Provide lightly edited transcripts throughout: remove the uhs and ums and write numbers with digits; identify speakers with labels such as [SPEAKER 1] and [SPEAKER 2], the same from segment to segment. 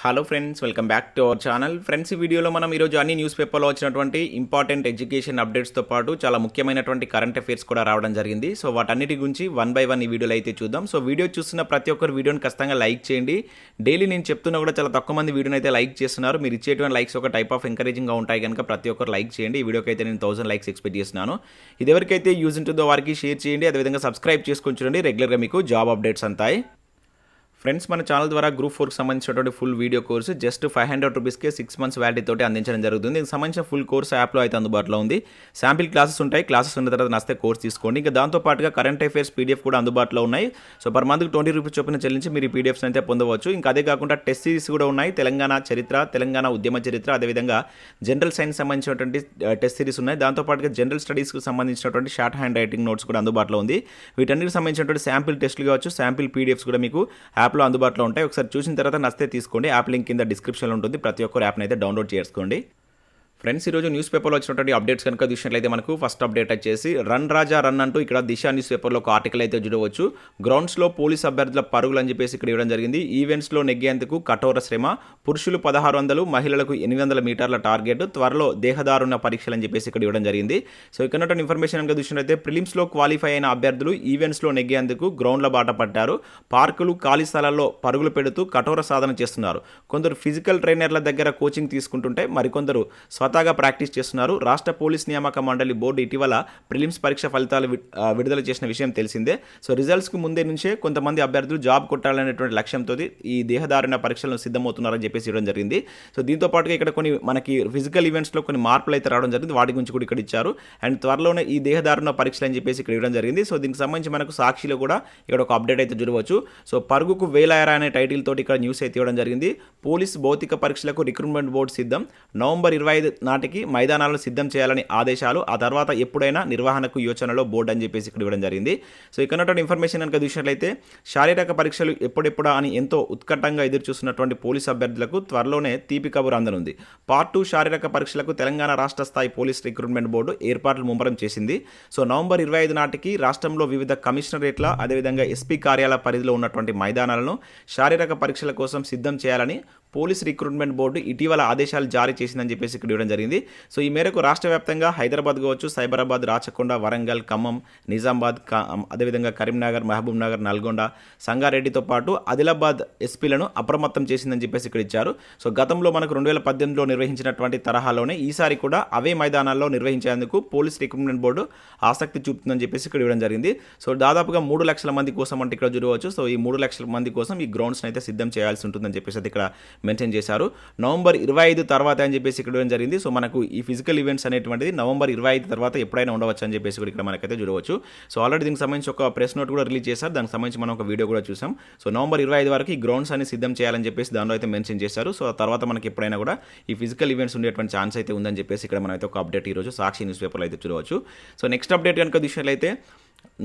[SPEAKER 1] Hello friends, welcome back to our channel. Friends, ఈ వీడియోలో మనం ఈరోజు అన్ని న్యూస్ పేపర్లో వచ్చినటువంటి ఇంపార్టెంట్ ఎడ్యుకేషన్ అప్డేట్స్తో పాటు చాలా ముఖ్యమైనటువంటి కరెంట్ అఫైర్స్ కూడా రావడం జరిగింది. సో వాటన్నిటి గురించి వన్ బై వన్ ఈ వీడియోలో అయితే చూద్దాం. సో వీడియో చూస్తున్న ప్రతి ఒక్కరు వీడియోని ఖచ్చితంగా లైక్ చేయండి. డైలీ నేను చెప్తున్నా కూడా చాలా తక్కువ మంది వీడియోని అయితే లైక్ చేస్తున్నారు. మీరు ఇచ్చేటువంటి లైక్స్ ఒక టైప్ ఆఫ్ ఎంకరేజింగ్గా ఉంటాయి కనుక ప్రతి ఒక్కరు లైక్ చేయండి. ఈ వీడియోకి అయితే నేను 1000 లైక్స్ ఎక్స్పెక్ట్ చేస్తున్నాను. ఇది ఎవరికైతే యూజ్ ఉంటుందో వారికి షేర్ చేయండి. అదేవిధంగా సబ్స్క్రైబ్ చేసుకొని చూడండి. రెగ్యులర్గా మీకు జాబ్ అప్డేట్స్ అంతాయి. ఫ్రెండ్స్, మన ఛానల్ ద్వారా గ్రూప్ 4కి సంబంధించినటువంటి ఫుల్ వీడియో కోర్సు జస్ట్ 500 రూపీస్కే 6 months వ్యాలిటీ తోటి అందించడం జరుగుతుంది. దీనికి సంబంధించిన ఫుల్ కోర్స్ యాప్లో అయితే అందుబాటులో ఉంది. శాంపిల్ క్లాసెస్ ఉంటాయి. క్లాసెస్ ఉన్న తర్వాత నస్తే కోర్స్ తీసుకోండి. ఇంకా దాంతోపాటుగా కరెంట్ అఫైర్స్ పీడిఎఫ్ కూడా అందుబాటులో ఉన్నాయి. సో పర్ మంత్కి 20 రూపీస్ చొప్పున చెల్లించి మీరు ఈ పీడిఎఫ్స్ అయితే పొందవచ్చు. ఇంకా అదే కాకుండా టెస్ట్ సిరీస్ కూడా ఉన్నాయి. తెలంగాణ చరిత్ర, తెలంగాణ ఉద్యమ చరిత్ర, అదేవిధంగా జనరల్ సైన్స్ సంబంధించినటువంటి టెస్ట్ సిరీస్ ఉన్నాయి. దాంతోపాటుగా జనరల్ స్టడీస్కి సంబంధించినటువంటి షార్ట్ హ్యాండ్ రైటింగ్ నోట్స్ కూడా అందుబాటులో ఉంది. వీటన్నిటికి సంబంధించినటువంటి శాంపిల్ టెస్టులు కావచ్చు, శాంపిల్ పీడిఎఫ్స్ కూడా మీకు యాప్లో అందుబాటులో ఉంటాయి. ఒకసారి చూసిన తర్వాత నచ్చితే తీసుకోండి. యాప్ లింక్ కింద డిస్క్రిప్షన్లో ఉంటుంది. ప్రతి ఒక్కరు యాప్ని అయితే డౌన్లోడ్ చేసుకోండి. ఫ్రెండ్స్, ఈరోజు న్యూస్ పేపర్లో వచ్చినటువంటి అప్డేట్స్ కనుక చూసినట్లయితే మనకు ఫస్ట్ అప్డేట్ వచ్చేసి రన్ రాజా రన్ అంటూ ఇక్కడ దిశ న్యూస్ పేపర్లో ఒక ఆర్టికల్ అయితే చూడవచ్చు. గ్రౌండ్స్లో పోలీస్ అభ్యర్థుల పరుగులు అని చెప్పేసి ఇక్కడ ఇవ్వడం జరిగింది. ఈవెంట్స్లో నెగ్గేందుకు కఠోర శ్రమ, పురుషులు 1600, మహిళలకు 800 మీటర్ల టార్గెట్, త్వరలో దేహదారుణ పరీక్షలు అని చెప్పేసి ఇక్కడ ఇవ్వడం జరిగింది. సో ఇక్కడ ఇన్ఫర్మేషన్ కనుక చూసినట్లయితే ప్రిలిమ్స్లో క్వాలిఫై అయిన అభ్యర్థులు ఈవెంట్స్లో నెగ్గేందుకు గ్రౌండ్ల బాట పట్టారు. పార్కులు, ఖాళీ స్థలాల్లో పరుగులు పెడుతూ కఠోర సాధన చేస్తున్నారు. కొందరు ఫిజికల్ ట్రైనర్ల దగ్గర కోచింగ్ తీసుకుంటుంటే మరికొందరు స్వతహాగా ప్రాక్టీస్ చేస్తున్నారు. రాష్ట్ర పోలీస్ నియామక మండలి బోర్డు ఇటీవల ప్రిలిమ్స్ పరీక్ష ఫలితాలు విడుదల చేసిన విషయం తెలిసిందే. సో రిజల్ట్స్కి ముందే నుంచే కొంతమంది అభ్యర్థులు జాబ్ కొట్టాలనేటువంటి లక్ష్యంతో ఈ దేహదారుణ పరీక్షలను సిద్ధమవుతున్నారని చెప్పేసి ఇవ్వడం జరిగింది. సో దీంతో పాటుగా ఇక్కడ కొన్ని మనకి ఫిజికల్ ఈవెంట్స్లో కొన్ని మార్పులు అయితే రావడం జరిగింది. వాటి గురించి కూడా ఇక్కడ ఇచ్చారు. అండ్ త్వరలోనే ఈ దేహదారుణ పరీక్షలు అని చెప్పేసి ఇక్కడ ఇవ్వడం జరిగింది. సో దీనికి సంబంధించి మనకు సాక్షిలో కూడా ఇక్కడ ఒక అప్డేట్ అయితే చూడవచ్చు. సో పరుగుకు వేలాయరా అనే టైటిల్ తోటి ఇక్కడ న్యూస్ అయితే ఇవ్వడం జరిగింది. పోలీస్ భౌతిక పరీక్షలకు రిక్రూట్మెంట్ బోర్డు సిద్ధం. నవంబర్ 25 నాటికి మైదానాలను సిద్ధం చేయాలని ఆదేశాలు. ఆ తర్వాత ఎప్పుడైనా నిర్వహణకు యోచనలో బోర్డు అని చెప్పేసి ఇక్కడ ఇవ్వడం జరిగింది. సో ఇక్కడ ఇన్ఫర్మేషన్ కనుక చూసినట్లయితే శారీరక పరీక్షలు ఎప్పుడెప్పుడా అని ఎంతో ఉత్కంఠంగా ఎదురు చూస్తున్నటువంటి పోలీస్ అభ్యర్థులకు త్వరలోనే తీపి కబురు అందనుంది. పార్ట్ 2 శారీరక పరీక్షలకు తెలంగాణ రాష్ట్ర స్థాయి పోలీస్ రిక్రూట్మెంట్ బోర్డు ఏర్పాట్లు ముమ్మరం చేసింది. సో నవంబర్ 25 నాటికి రాష్ట్రంలో వివిధ కమిషనరేట్ల అదేవిధంగా ఎస్పీ కార్యాలయ పరిధిలో ఉన్నటువంటి మైదానాలను శారీరక పరీక్షల కోసం సిద్ధం చేయాలని పోలీస్ రిక్రూట్మెంట్ బోర్డు ఇటీవల ఆదేశాలు జారీ చేసిందని చెప్పేసి ఇక్కడ ఇవ్వడం జరిగింది. సో ఈ మేరకు రాష్ట్ర వ్యాప్తంగా హైదరాబాద్ కావచ్చు, సైబరాబాద్, రాచకొండ, వరంగల్, ఖమ్మం, నిజామాబాద్, అదేవిధంగా కరీంనగర్, మహబూబ్ నగర్, నల్గొండ, సంగారెడ్డితో పాటు ఆదిలాబాద్ ఎస్పీలను అప్రమత్తం చేసిందని చెప్పేసి ఇక్కడ ఇచ్చారు. సో గతంలో మనకు 2018లో నిర్వహించినటువంటి తరహాలోనే ఈసారి కూడా అవే మైదానాల్లో నిర్వహించేందుకు పోలీస్ రిక్రూట్మెంట్ బోర్డు ఆసక్తి చూపుతుందని చెప్పేసి ఇక్కడ ఇవ్వడం జరిగింది. సో దాదాపుగా 3 లక్షల మంది కోసం అంటే ఇక్కడ చూడవచ్చు. సో ఈ 3 లక్షల మంది కోసం ఈ గ్రౌండ్స్ని అయితే సిద్ధం చేయాల్సి ఉంటుందని చెప్పేసి అయితే ఇక్కడ మెన్షన్ చేశారు. నవంబర్ 25 తర్వాత అని చెప్పేసి ఇక్కడ ఇవ్వడం జరిగింది. సో మనకు ఈ ఫిజికల్ ఈవెంట్స్ అనేటువంటిది నవంబర్ 25 తర్వాత ఎప్పుడైనా ఉండవచ్చు అని చెప్పేసి కూడా ఇక్కడ మనకైతే చూడవచ్చు. సో ఆల్రెడీ దీనికి సంబంధించి ఒక ప్రెస్ నోట్ కూడా రిలీజ్ చేశారు. దానికి సంబంధించి మనం ఒక వీడియో కూడా చూసాం. సో నవంబర్ 25 వరకు ఈ గ్రౌండ్స్ అని సిద్ధం చేయాలని చెప్పేసి దానిలో అయితే మెన్షన్ చేశారు. సో ఆ తర్వాత మనకి ఎప్పుడైనా కూడా ఈ ఫిజికల్ ఈవెంట్స్ ఉండేటువంటి ఛాన్స్ అయితే ఉందని చెప్పేసి ఇక్కడ మనమైతే ఒక అప్డేట్ ఈరోజు సాక్షి న్యూస్ పేపర్లో అయితే చూడవచ్చు. సో నెక్స్ట్ అప్డేట్ కనుక చూసినట్లయితే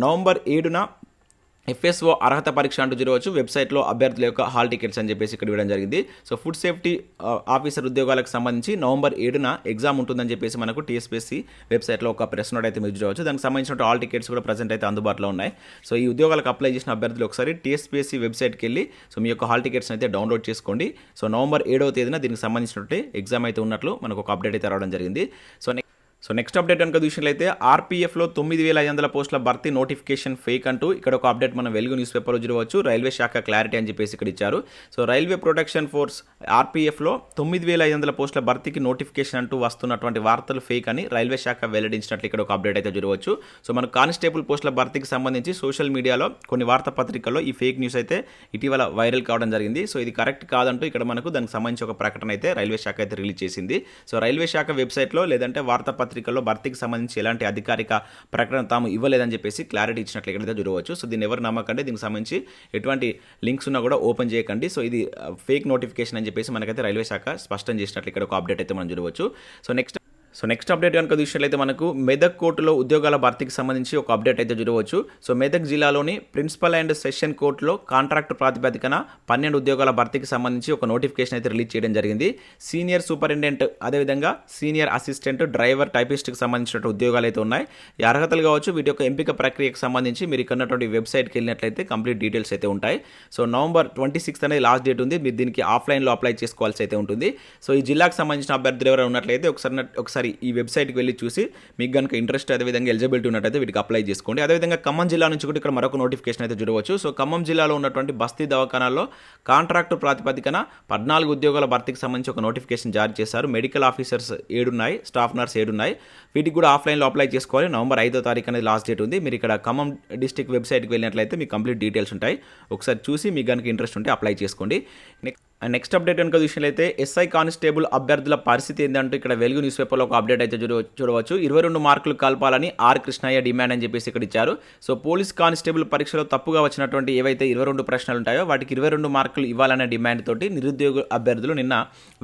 [SPEAKER 1] నవంబర్ 7న FSO అర్హత పరీక్ష అంటూ చూడవచ్చు. వెబ్సైట్లో అభ్యర్థుల యొక్క హాల్ టికెట్స్ అని చెప్పేసి ఇక్కడ ఇవ్వడం జరిగింది. సో ఫుడ్ సేఫ్టీ ఆఫీసర్ ఉద్యోగాలకు సంబంధించి నవంబర్ 7న ఎగ్జామ్ ఉంటుందని చెప్పేసి మనకు Tspsc వెబ్సైట్లో ఒక ప్రెస్ నోట్ అయితే మీరు చూడవచ్చు. దానికి సంబంధించిన హాల్ టికెట్స్ కూడా ప్రజెంట్ అయితే అందుబాటులో ఉన్నాయి. సో ఈ ఉద్యోగాలకు అప్లై చేసిన అభ్యర్థులు ఒకసారి Tspsc వెబ్సైట్కి వెళ్ళి సో మీ యొక్క హాల్ టికెట్స్ అయితే డౌన్లోడ్ చేసుకోండి. సో నవంబర్ 7వ తేదీన దీనికి సంబంధించినట్టు ఎగ్జామ్ అయితే ఉన్నట్లు మనకు ఒక అప్డేట్ అయితే రావడం జరిగింది. సో నెక్స్ట్ అప్డేట్ కనుక చూసినట్లయితే ఆర్పీఎఫ్లో 9500 పోస్టుల భర్తీ నోటిఫికేషన్ ఫేక్ అంటూ ఇక్కడ ఒక అప్డేట్ మనం వెలుగు న్యూస్ పేపర్లో చూడవచ్చు. రైల్వే శాఖ క్లారిటీ అని చెప్పేసి ఇక్కడ ఇచ్చారు. సో రైల్వే ప్రొటెక్షన్ ఫోర్స్ ఆర్పీఎఫ్లో 9500 పోస్టుల భర్తీకి నోటిఫికేషన్ అంటూ వస్తున్నటువంటి వార్తలు ఫేక్ అని రైల్వే శాఖ వెల్లడించినట్లు ఇక్కడ ఒక అప్డేట్ అయితే చూడవచ్చు. సో మన కానిస్టేబుల్ పోస్టుల భర్తీకి సంబంధించి సోషల్ మీడియాలో కొన్ని వార్తాపత్రికల్లో ఈ ఫేక్ న్యూస్ అయితే ఇటీవల వైరల్ కావడం జరిగింది. సో ఇది కరెక్ట్ కాదంటూ ఇక్కడ మనకు దానికి సంబంధించి ఒక ప్రకటన అయితే రైల్వే శాఖ అయితే రిలీజ్ చేసింది. సో రైల్వే శాఖ వెబ్సైట్లో లేదంటే వార్తాపత్రికల్లో భర్తీకి సంబంధించి ఎలాంటి అధికారిక ప్రకటన తాము ఇవ్వలేదని చెప్పేసి క్లారిటీ ఇచ్చినట్లు ఇక్కడ చూడవచ్చు. సో దీన్ని ఎవరు నమ్మకండి. దీనికి సంబంధించి ఎటువంటి లింక్స్ ఉన్నా కూడా ఓపెన్ చేయకండి. సో ఇది ఫేక్ నోటిఫికేషన్ అని చెప్పేసి మనకైతే రైల్వే శాఖ స్పష్టం చేసినట్లు ఇక్కడ ఒక అప్డేట్ అయితే మనం చూడవచ్చు. సో నెక్స్ట్ అప్డేట్ కనుక చూసినట్లయితే మనకు మెదక్ కోర్టులో ఉద్యోగాల భర్తీకి సంబంధించి ఒక అప్డేట్ అయితే చూడవచ్చు. సో మెదక్ జిల్లాలోని ప్రిన్సిపల్ అండ్ సెషన్ కోర్టులో కాంట్రాక్ట్ ప్రాతిపదికన 12 ఉద్యోగాల భర్తీకి సంబంధించి ఒక నోటిఫికేషన్ అయితే రిలీజ్ చేయడం జరిగింది. సీనియర్ సూపరింటెండెంట్ అదేవిధంగా సీనియర్ అసిస్టెంట్ డ్రైవర్ టైపిస్ట్కి సంబంధించిన ఉద్యోగాలు అయితే ఉన్నాయి. ఈ అర్హతలు కావచ్చు, వీటి యొక్క ఎంపిక ప్రక్రియకు సంబంధించి మీరు ఇక్కడ ఉన్నటువంటి వెబ్సైట్కి వెళ్ళినట్లయితే కంప్లీట్ డీటెయిల్స్ అయితే ఉంటాయి. సో నవంబర్ 26 అనేది లాస్ట్ డేట్ ఉంది. మీరు దీనికి ఆఫ్లైన్లో అప్లై చేసుకోవాల్సి అయితే ఉంటుంది. సో ఈ జిల్లాకు సంబంధించిన అభ్యర్థులు ఎవరైనా ఉన్నట్లయితే ఒకసారి ఈ వెబ్సైట్కి వెళ్ళి చూసి మీకు కనుక ఇంట్రెస్ట్ అదేవిధంగా ఎలిజిబిలిటీ ఉన్నట్టయితే వీటికి అప్లై చేసుకోండి. అదేవిధంగా ఖమ్మం జిల్లా నుంచి కూడా ఇక్కడ మరొక నోటిఫికేషన్ అయితే చూడవచ్చు. సో ఖమ్మం జిల్లాలో ఉన్నటువంటి బస్తీ దవాఖానాల్లో కాంట్రాక్టు ప్రాతిపదికన 14 ఉద్యోగాల భర్తీకి సంబంధించి ఒక నోటిఫికేషన్ జారీ చేశారు. మెడికల్ ఆఫీసర్స్ 7 ఉన్నాయి, స్టాఫ్ నర్స్ 7 ఉన్నాయి. వీటికి కూడా ఆఫ్లైన్లో అప్లై చేసుకోవాలి. నవంబర్ 5వ తారీఖు అనేది లాస్ట్ డేట్ ఉంది. మీరు ఇక్కడ ఖమ్మం డిస్ట్రిక్ట్ వెబ్సైట్కి వెళ్ళినట్లయితే మీకు కంప్లీట్ డీటెయిల్స్ ఉంటాయి. ఒకసారి చూసి మీకు కనుక ఇంట్రెస్ట్ ఉంటే అప్లై చేసుకోండి. నెక్స్ట్ అప్డేట్ కనుక చూసినట్లయితే ఎస్ఐ కానిస్టేబుల్ అభ్యర్థుల పరిస్థితి ఏంటంటే ఇక్కడ వెలుగు న్యూస్ పేపర్లో ఒక అప్డేట్ అయితే చూడవచ్చు. 22 మార్కులు కలపాలని ఆర్ కృష్ణయ్య డిమాండ్ అని చెప్పేసి ఇక్కడ ఇచ్చారు. సో పోలీస్ కానిస్టేబుల్ పరీక్షలో తప్పుగా వచ్చినటువంటి ఏవైతే 22 ప్రశ్నలు ఉంటాయో వాటికి 22 మార్కులు ఇవ్వాలనే డిమాండ్ తోటి నిరుద్యోగ అభ్యర్థులు నిన్న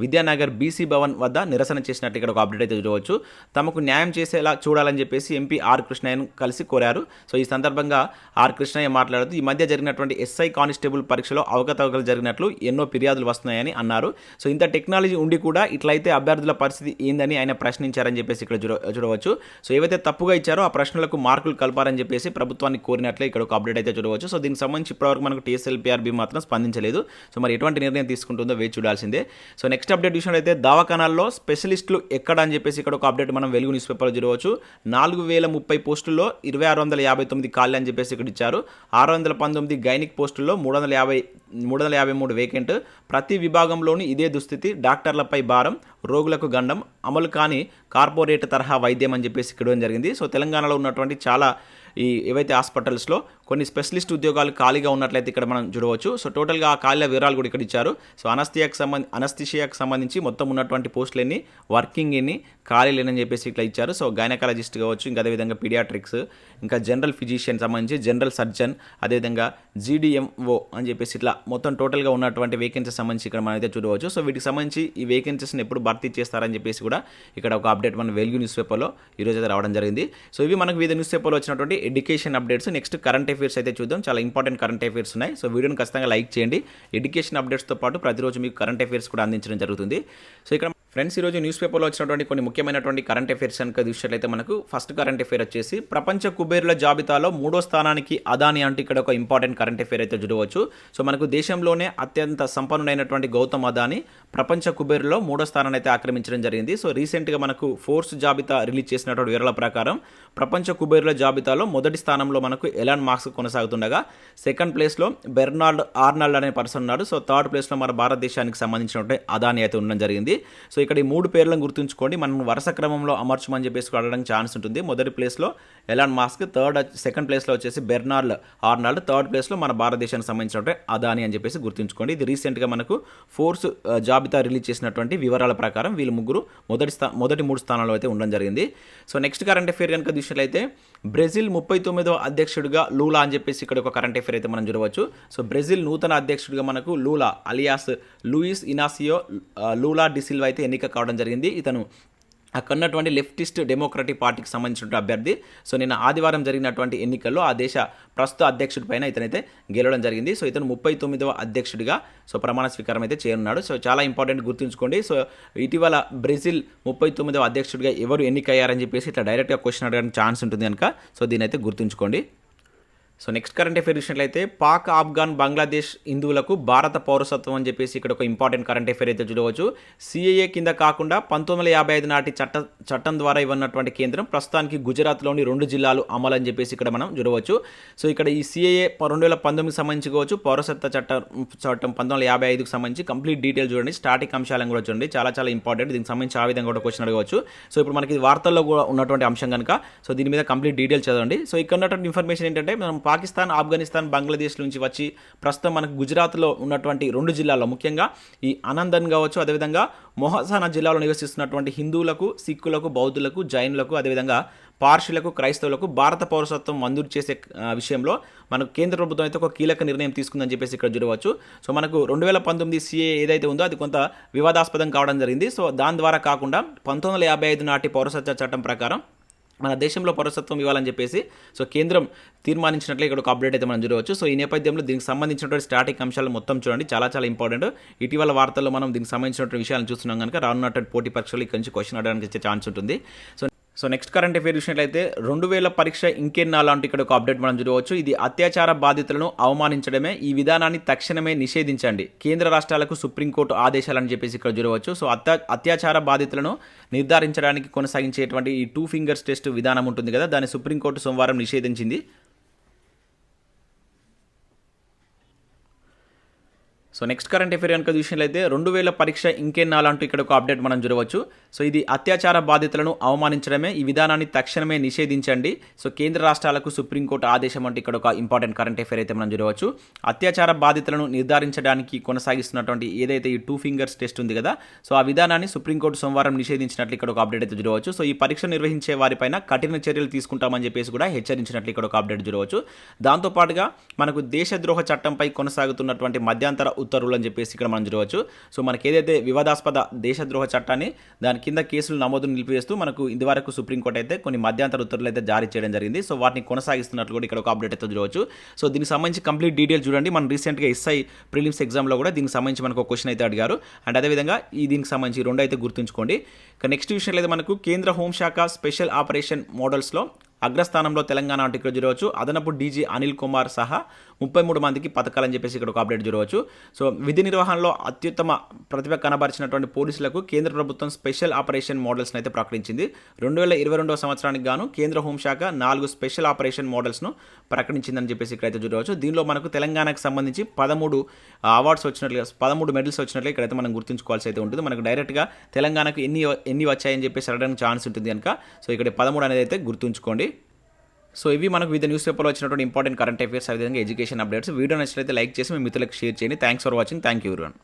[SPEAKER 1] విద్యానగర్ బీసీ భవన్ వద్ద నిరసన చేసినట్టు ఇక్కడ ఒక అప్డేట్ అయితే చూడవచ్చు. తమకు న్యాయం చేసేలా చూడాలని చెప్పేసి ఎంపీ ఆర్ కృష్ణయ్యను కలిసి కోరారు. సో ఈ సందర్భంగా ఆర్ కృష్ణయ్య మాట్లాడుతూ ఈ మధ్య జరిగినటువంటి ఎస్ఐ కానిస్టేబుల్ పరీక్షలో అవకతవకలు జరిగినట్లు ఎన్నో ఫిర్యాదులు వస్తున్నాయని అన్నారు. సో ఇంత టెక్నాలజీ ఉండి కూడా ఇట్లయితే అభ్యర్థుల పరిస్థితి ఏందని ఆయన ప్రశ్నించారని చెప్పేసి ఇక్కడ చూడవచ్చు. సో ఏవైతే తప్పుగా ఇచ్చారో ఆ ప్రశ్నలకు మార్కులు కలపారని చెప్పేసి ప్రభుత్వాన్ని కోరినట్లే ఇక్కడ ఒక అప్డేట్ అయితే చూడవచ్చు. సో దీనికి సంబంధించి ఇప్పటివరకు మనకు TSLPRB మాత్రం స్పందించలేదు. సో మరి ఎటువంటి నిర్ణయం తీసుకుంటుందో వేచి చూడాల్సిందే. సో నెక్స్ట్ అప్డేట్ చూసినట్లయితే దవాఖానాల్లో స్పెషలిస్టులు ఎక్కడ అని చెప్పేసి ఇక్కడ ఒక అప్డేట్ మనం వెలుగు న్యూస్ పేపర్లో చూడవచ్చు. 4030 పోస్టుల్లో 2659 ఖాళీ అని చెప్పేసి ఇక్కడ ఇచ్చారు. 619 గైనిక్ పోస్టుల్లో 353 వేకెంట్. ప్రతి విభాగంలోని ఇదే దుస్థితి. డాక్టర్లపై భారం, రోగులకు గండం, అమలు కాని కార్పొరేట్ తరహా వైద్యం అని చెప్పేసి ఇక్కడ జరిగింది. సో తెలంగాణలో ఉన్నటువంటి చాలా ఏవైతే హాస్పిటల్స్లో కొన్ని స్పెషలిస్ట్ ఉద్యోగాలు ఖాళీగా ఉన్నట్లయితే ఇక్కడ మనం చూడవచ్చు. సో టోటల్గా ఆ ఖాళీల వివరాలు కూడా ఇక్కడ ఇచ్చారు. సో అనస్థిషియాకి సంబంధించి మొత్తం ఉన్నటువంటి పోస్టులు ఎన్ని, వర్కింగ్ ఎన్ని, ఖాళీలు ఎన్ని అని చెప్పేసి ఇట్లా ఇచ్చారు. సో గైనకాలజిస్ట్ కావచ్చు, ఇంకా అదేవిధంగా పీడియాట్రిక్స్, ఇంకా జనరల్ ఫిజిషియన్ సంబంధించి జనరల్ సర్జన్, అదేవిధంగా GDMO అని చెప్పేసి ఇట్లా మొత్తం టోటల్గా ఉన్నటువంటి వేకెన్సీస్ సంబంధించి ఇక్కడ మనం అయితే చూడవచ్చు. సో వీటికి సంబంధించి ఈ వేకెన్సీస్ని ఎప్పుడు భర్తీ చేస్తారని చెప్పేసి కూడా ఇక్కడ ఒక అప్డేట్ మన వెలుగు న్యూస్ పేపర్లో ఈరోజు అయితే రావడం జరిగింది. సో ఇవి మనకు వివిధ న్యూస్ పేపర్లో వచ్చినటువంటి education updates. Next current affairs అయితే చూద్దాం. చాలా ఇంపార్టెంట్ కరెంట్ అఫైర్స్ ఉన్నాయి. సో వీడియోని ఖచ్చితంగా లైక్ చేయండి. ఎడ్యుకేషన్ అప్డేట్స్తో పాటు ప్రతిరోజు మీకు కరెంట్ అఫైర్స్ కూడా అందించడం జరుగుతుంది. సో ఇక్కడ ఫ్రెండ్స్ ఈరోజు న్యూస్ పేపర్లో వచ్చినటువంటి కొన్ని ముఖ్యమైనటువంటి కరెంట్ అఫైర్స్ కనుక చూసినట్లయితే మనకు ఫస్ట్ కరెంట్ అఫైర్ వచ్చేసి ప్రపంచ కుబేరుల జాబితాలో 3వ స్థానానికి అదాని అంటే ఇక్కడ ఒక ఇంపార్టెంట్ కరెంట్ అఫైర్ అయితే చూడవచ్చు. సో మనకు దేశంలోనే అత్యంత సంపన్నుడైనటువంటి గౌతమ్ అదాని ప్రపంచ కుబేరులో 3వ స్థానాన్ని అయితే ఆక్రమించడం జరిగింది. సో రీసెంట్గా మనకు ఫోర్స్ జాబితా రిలీజ్ చేసినటువంటి వివరాల ప్రకారం ప్రపంచ కుబేరుల జాబితాలో మొదటి స్థానంలో మనకు ఎలాన్ మాస్క్ కొనసాగుతుండగా సెకండ్ ప్లేస్లో బెర్నార్డ్ ఆర్నాల్డ్ అనే పర్సన్ ఉన్నాడు. సో థర్డ్ ప్లేస్లో మన భారతదేశానికి సంబంధించినటువంటి అదాని అయితే ఉండడం జరిగింది. సో ఇక్కడ ఈ 3 పేర్లను గుర్తుంచుకోండి. మనం వరుస క్రమంలో అమర్చమని చెప్పేసి అడగడానికి ఛాన్స్ ఉంటుంది. మొదటి ప్లేస్లో ఎలాన్ మాస్క్, సెకండ్ ప్లేస్లో వచ్చేసి బెర్నార్డ్ ఆర్నాల్డ్, థర్డ్ ప్లేస్లో మన భారతదేశానికి సంబంధించినటువంటి అదాని అని చెప్పేసి గుర్తుంచుకోండి. ఇది రీసెంట్గా మనకు ఫోర్స్ జాబితా రిలీజ్ చేసినటువంటి వివరాల ప్రకారం వీళ్ళు ముగ్గురు మొదటి 3 స్థానాల్లో అయితే ఉండడం జరిగింది. సో నెక్స్ట్ కరెంట్ అఫైర్ కనుక చూసినట్లయితే బ్రెజిల్ 39వ అధ్యక్షుడిగా లూలా అని చెప్పేసి ఇక్కడ ఒక కరెంట్ అఫైర్ అయితే మనం చూడవచ్చు. సో బ్రెజిల్ నూతన అధ్యక్షుడిగా మనకు Lula alias Luiz Inacio Lula da Silva అయితే ఎన్నిక కావడం జరిగింది. ఇతను అక్కడ ఉన్నటువంటి లెఫ్టిస్ట్ డెమోక్రటిక్ పార్టీకి సంబంధించిన అభ్యర్థి. సో నిన్న ఆదివారం జరిగినటువంటి ఎన్నికల్లో ఆ దేశ ప్రస్తుత అధ్యక్షుడి పైన ఇతనైతే గెలవడం జరిగింది. సో ఇతను 39వ అధ్యక్షుడిగా సో ప్రమాణ స్వీకారం అయితే చేయనున్నాడు. సో చాలా ఇంపార్టెంట్ గుర్తుంచుకోండి. సో ఇటీవల బ్రెజిల్ 39వ అధ్యక్షుడిగా ఎవరు ఎన్నికయ్యారని చెప్పేసి ఇట్లా డైరెక్ట్గా క్వశ్చన్ అడగడానికి ఛాన్స్ ఉంటుంది కనుక సో దీని అయితే గుర్తుంచుకోండి. సో నెక్స్ట్ కరెంట్ అఫైర్ చూసినట్లయితే పాక్, ఆఫ్ఘాన్, బంగ్లాదేశ్ హిందువులకు భారత పౌరసత్వం అని చెప్పేసి ఇక్కడ ఒక ఇంపార్టెంట్ కరెంట్ అఫైర్ అయితే చూడవచ్చు. CAA కింద కాకుండా 1955 నాటి చట్టం ద్వారా ఇవ్వనటువంటి కేంద్రం ప్రస్తుతానికి గుజరాత్లోని 2 జిల్లాలు అమలు అని చెప్పేసి ఇక్కడ మనం చూడవచ్చు. సో ఇక్కడ ఈ CAA 2019కి సంబంధించి కావచ్చు, పౌరసత్వ చట్టం 1955కి సంబంధించి కంప్లీట్ డీటెయిల్ చూడండి. స్టాటిక్ అంశాలను కూడా చూడండి, చాలా చాలా ఇంపార్టెంట్. దీనికి సంబంధించి ఆ విధంగా కూడా క్వశ్చన్ అడగవచ్చు. సో ఇప్పుడు మనకి వార్తల్లో కూడా ఉన్నటువంటి అంశం కనుక సో దీని మీద కంప్లీట్ డీటెయిల్ చదవండి. సో ఇక్కడ ఉన్నటువంటి ఇన్ఫర్మేషన్ ఏంటంటే మనం పాకిస్తాన్, ఆఫ్ఘనిస్తాన్, బంగ్లాదేశ్ నుంచి వచ్చి ప్రస్తుతం మనకు గుజరాత్లో ఉన్నటువంటి 2 జిల్లాల్లో ముఖ్యంగా ఈ ఆనందన్ కావచ్చు, అదేవిధంగా మొహసానా జిల్లాలో నివసిస్తున్నటువంటి హిందువులకు, సిక్కులకు, బౌద్ధులకు, జైనులకు, అదేవిధంగా పార్షులకు, క్రైస్తవులకు భారత పౌరసత్వం మంజూరు చేసే విషయంలో మనకు కేంద్ర ప్రభుత్వం అయితే ఒక కీలక నిర్ణయం తీసుకుందని చెప్పేసి ఇక్కడ చూడవచ్చు. సో మనకు 2019 CA ఏదైతే ఉందో అది కొంత వివాదాస్పదం కావడం జరిగింది. సో దాని ద్వారా కాకుండా 1955 నాటి పౌరసత్వ చట్టం ప్రకారం మన దేశంలో పౌరసత్వం ఇవ్వాలని చెప్పేసి సో కేంద్రం తీర్మానించినట్లే ఇక్కడ ఒక అప్డేట్ అయితే మనం చూడవచ్చు. సో ఈ నేపథ్యంలో దీనికి సంబంధించినటువంటి స్టాటిక్ అంశాలు మొత్తం చూడండి, చాలా ఇంపార్టెంట్. ఇటీవల వార్తల్లో మనం దీనికి సంబంధించినటువంటి విషయాలను చూస్తున్నాం కనుక రానున్నటువంటి పోటీ పరీక్షలు ఇక్కడ నుంచి క్వశ్చన్ అడగడానికి వచ్చే ఛాన్స్ ఉంటుంది. సో నెక్స్ట్ కరెంట్ అఫేర్ చూసినట్లయితే 2000 పరీక్ష ఇంకెన్నాళ్ళు అంటే ఇక్కడ ఒక అప్డేట్ మనం చూడవచ్చు. ఇది అత్యాచార బాధితులను అవమానించడమే, ఈ విధానాన్ని తక్షణమే నిషేధించండి, కేంద్ర రాష్ట్రాలకు సుప్రీంకోర్టు ఆదేశాలని చెప్పేసి ఇక్కడ చూడవచ్చు. సో అత్యాచార బాధితులను నిర్ధారించడానికి కొనసాగించేటువంటి ఈ 2 ఫింగర్స్ టెస్ట్ విధానం ఉంటుంది కదా, దాన్ని సుప్రీంకోర్టు సోమవారం నిషేధించింది. సో నెక్స్ట్ కరెంట్ అఫేర్ కనుక చూసినట్లయితే 2000 పరీక్ష ఇంకెన్నాళ్ళు అంటూ ఇక్కడ ఒక అప్డేట్ మనం చూడవచ్చు. సో ఇది అత్యాచార బాధితులను అవమానించడమే, ఈ విధానాన్ని తక్షణమే నిషేధించండి, సో కేంద్ర రాష్ట్రాలకు సుప్రీంకోర్టు ఆదేశం అంటే ఇక్కడ ఒక ఇంపార్టెంట్ కరెంట్ అఫేర్ అయితే మనం చూడవచ్చు. అత్యాచార బాధితులను నిర్ధారించడానికి కొనసాగిస్తున్నటువంటి ఏదైతే ఈ 2 ఫింగర్స్ టెస్ట్ ఉంది కదా, సో ఆ విధానాన్ని సుప్రీంకోర్టు సోమవారం నిషేధించినట్లు ఇక్కడ ఒక అప్డేట్ అయితే చూడవచ్చు. సో ఈ పరీక్ష నిర్వహించే వారిపైన కఠిన చర్యలు తీసుకుంటామని చెప్పేసి కూడా హెచ్చరించినట్లు ఇక్కడ ఒక అప్డేట్ చూడవచ్చు. దాంతోపాటుగా మనకు దేశద్రోహ చట్టంపై కొనసాగుతున్నటువంటి మధ్యంతర ఉత్తర్వులు అని చెప్పేసి ఇక్కడ మనం చూడవచ్చు. సో మనకి ఏదైతే వివాదాస్పద దేశద్రోహ చట్టాన్ని దాని కింద కేసులు నమోదు నిలిపివేస్తూ మనకు ఇంతవరకు సుప్రీంకోర్టు అయితే కొన్ని మధ్యంతర ఉత్తర్వులు అయితే జారీ చేయడం జరిగింది. సో వాటిని కొనసాగిస్తున్నట్లు కూడా ఇక్కడ ఒక అప్డేట్ అయితే చూడవచ్చు. సో దీనికి సంబంధించి కంప్లీట్ డీటెయిల్స్ చూడండి. మనం రీసెంట్గా SI ప్రిలిమ్స్ ఎగ్జామ్లో కూడా దీనికి సంబంధించి మనకు ఒక క్వశ్చన్ అయితే అడిగారు. అండ్ అదేవిధంగా దీనికి సంబంధించి 2 అయితే గుర్తుంచుకోండి. ఇక నెక్స్ట్ విషయం అయితే మనకు కేంద్ర హోంశాఖ స్పెషల్ ఆపరేషన్ మోడల్స్లో అగ్రస్థానంలో తెలంగాణ అంటే ఇక్కడ చూడవచ్చు. అదనపు DG అనిల్ కుమార్ సహా 33 మందికి పథకాలని చెప్పేసి ఇక్కడ ఒక అప్డేట్ చూడవచ్చు. సో విధి నిర్వహణలో అత్యుత్తమ ప్రతిభ కనబరిచినటువంటి పోలీసులకు కేంద్ర ప్రభుత్వం స్పెషల్ ఆపరేషన్ మోడల్స్ను అయితే ప్రకటించింది. 2022 సంవత్సరానికి గాను కేంద్ర హోంశాఖ 4 స్పెషల్ ఆపరేషన్ మోడల్స్ను ప్రకటించిందని చెప్పేసి ఇక్కడైతే చూడవచ్చు. దీనిలో మనకు తెలంగాణకు సంబంధించి 13 అవార్డ్స్ వచ్చినట్లుగా 13 మెడల్స్ వచ్చినట్లు ఇక్కడైతే మనం గుర్తుంచుకోవాల్సి అయితే ఉంటుంది. మనకు డైరెక్ట్గా తెలంగాణకు ఎన్ని వచ్చాయని చెప్పేసి అడగడానికి ఛాన్స్ ఉంటుంది కనుక సో ఇక్కడ 13 అనేది అయితే గుర్తుంచుకోండి. సో ఇవి మనకు వివిధ న్యూస్ పేపర్లో వచ్చినటువంటి ఇంపార్టెంట్ కరెంట్ అఫేర్స్, అదేవిధంగా ఎడ్యుకేషన్ అప్డేట్స్. వీడియో నచ్చినట్లయితే లైక్ చేసి మీ మిత్రులకు షేర్ చేయండి. Thanks for watching. Thank you everyone.